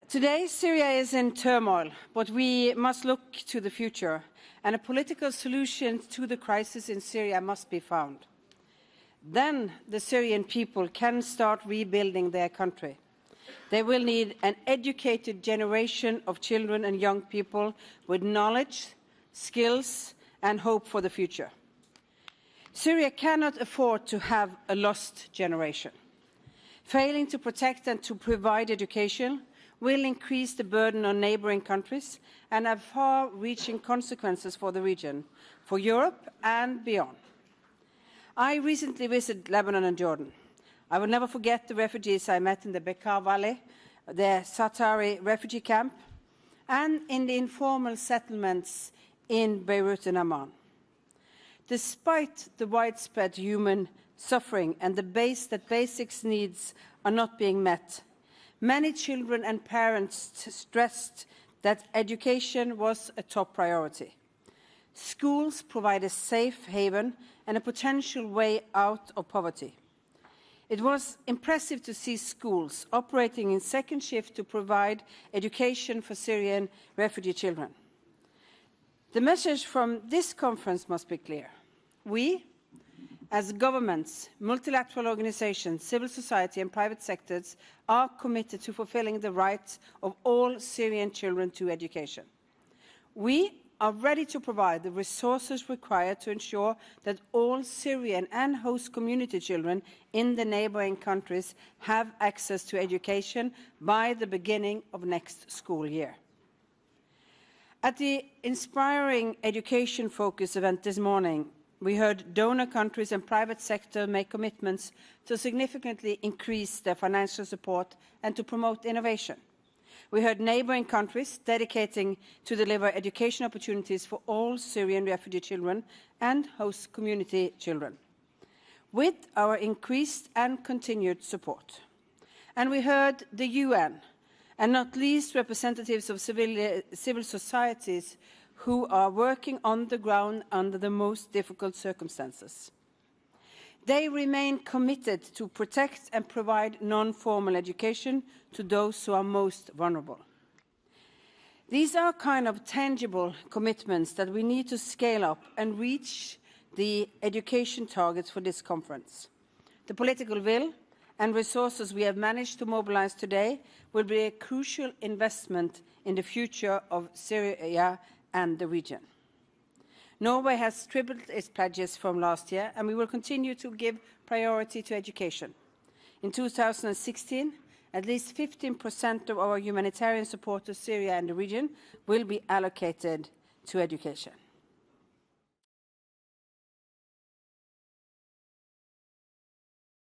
Today, Syria is in turmoil, but we must look to the future, and a political solution to the crisis in Syria must be found. Then the Syrian people can start rebuilding their country. They will need an educated generation of children and young people with knowledge, skills, and hope for the future. Syria cannot afford to have a lost generation. Failing to protect and to provide education will increase the burden on neighboring countries and have far-reaching consequences for the region, for Europe and beyond. I recently visited Lebanon and Jordan. I will never forget the refugees I met in the Bekaa Valley, the Satari refugee camp, and in the informal settlements in Beirut and Amman. Despite the widespread human suffering and the basic needs are not being met, many children and parents stressed that education was a top priority. Schools provide a safe haven and a potential way out of poverty. It was impressive to see schools operating in second shift to provide education for Syrian refugee children. The message from this conference must be clear. We, as governments, multilateral organizations, civil society and private sectors are committed to fulfilling the rights of all Syrian children to education. We are ready to provide the resources required to ensure that all Syrian and host community children in the neighboring countries have access to education by the beginning of next school year. At the Inspiring Education Focus event this morning, we heard donor countries and private sector make commitments to significantly increase their financial support and to promote innovation. We heard neighboring countries dedicating to deliver education opportunities for all Syrian refugee children and host community children, with our increased and continued support. And we heard the UN, and not least representatives of civil societies who are working on the ground under the most difficult circumstances. They remain committed to protect and provide non-formal education to those who are most vulnerable. These are kind of tangible commitments that we need to scale up and reach the education targets for this conference. The political will and resources we have managed to mobilize today will be a crucial investment in the future of Syria and the region. Norway has tripled its pledges from last year, and we will continue to give priority to education. In 2016, at least 15% of our humanitarian support to Syria and the region will be allocated to education.